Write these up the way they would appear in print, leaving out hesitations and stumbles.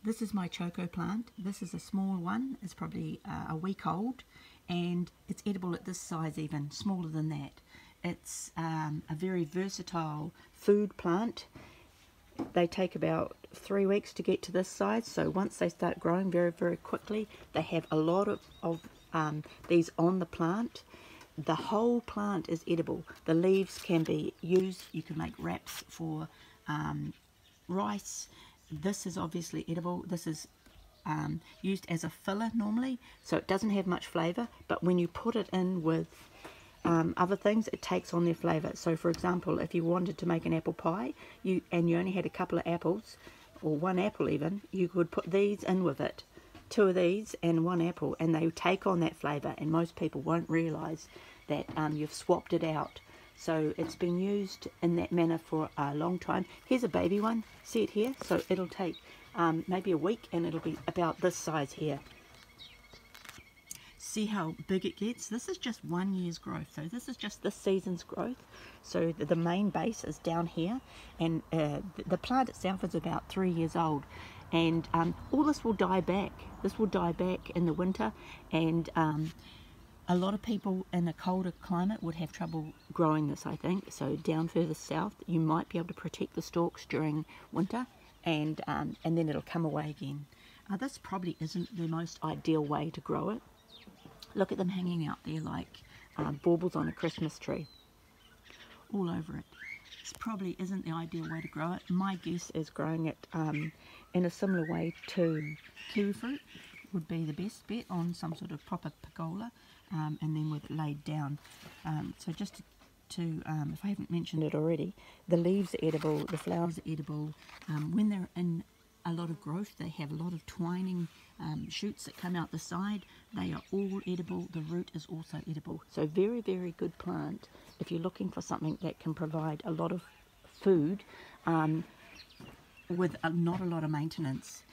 This is my Choko plant. This is a small one. It's probably a week old, and it's edible at this size, even smaller than that. It's a very versatile food plant. They take about 3 weeks to get to this size, so once they start growing very, very quickly, they have a lot of these on the plant. The whole plant is edible. The leaves can be used. You can make wraps for rice. This is obviously edible. This is used as a filler normally, so it doesn't have much flavour, but when you put it in with other things, it takes on their flavour. So for example, if you wanted to make an apple pie and you only had a couple of apples, or one apple even, you could put these in with it, 2 of these and 1 apple, and they take on that flavour, and most people won't realise that you've swapped it out. So it's been used in that manner for a long time. Here's a baby one, see it here? So it'll take maybe a week, and it'll be about this size here. See how big it gets? This is just 1 year's growth, so this is just this season's growth. So the main base is down here, and the plant itself is about 3 years old, and all this will die back. This will die back in the winter, and a lot of people in a colder climate would have trouble growing this, I think. So down further south, you might be able to protect the stalks during winter, and then it'll come away again. This probably isn't the most ideal way to grow it. Look at them hanging out there like baubles on a Christmas tree, all over it. This probably isn't the ideal way to grow it. My guess is growing it in a similar way to kiwi fruit would be the best bet, on some sort of proper pergola, and then with it laid down. So just to if I haven't mentioned it already, the leaves are edible, the flowers are edible. When they're in a lot of growth, they have a lot of twining shoots that come out the side. They are all edible. The root is also edible. So very, very good plant if you're looking for something that can provide a lot of food with not a lot of maintenance.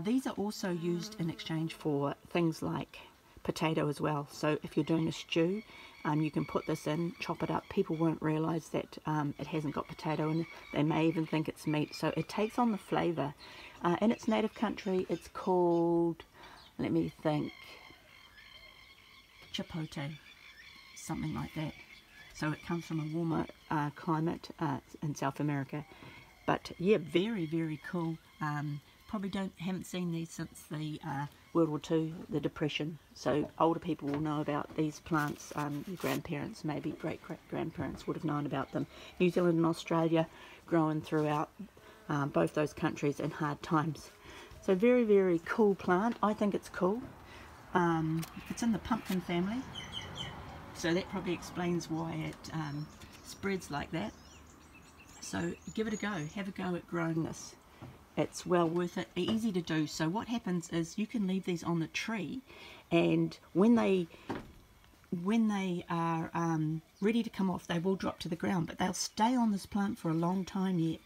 These are also used in exchange for things like potato as well. So if you're doing a stew, you can put this in, chop it up. People won't realise that it hasn't got potato in it. They may even think it's meat. So it takes on the flavour. In its native country, it's called, let me think, Chayote, something like that. So it comes from a warmer climate in South America. But yeah, very, very cool. Probably haven't seen these since the World War II, the Depression. So older people will know about these plants. Your grandparents, maybe great-grandparents, would have known about them. New Zealand and Australia, growing throughout both those countries in hard times. So very, very cool plant. I think it's cool. It's in the pumpkin family, so that probably explains why it spreads like that. So give it a go. Have a go at growing this. It's well worth it, easy to do. So what happens is you can leave these on the tree, and when they are ready to come off, they will drop to the ground, but they'll stay on this plant for a long time yet,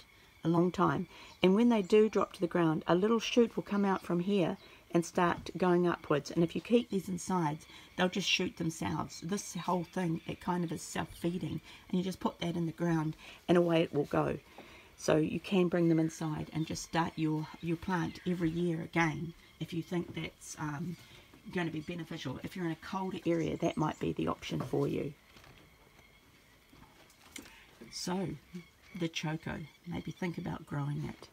a long time. And when they do drop to the ground, a little shoot will come out from here and start going upwards. And if you keep these inside, they'll just shoot themselves. This whole thing, it kind of is self-feeding, and you just put that in the ground and away it will go. So you can bring them inside and just start your plant every year again if you think that's going to be beneficial. If you're in a colder area, that might be the option for you. So, the Choko, maybe think about growing it.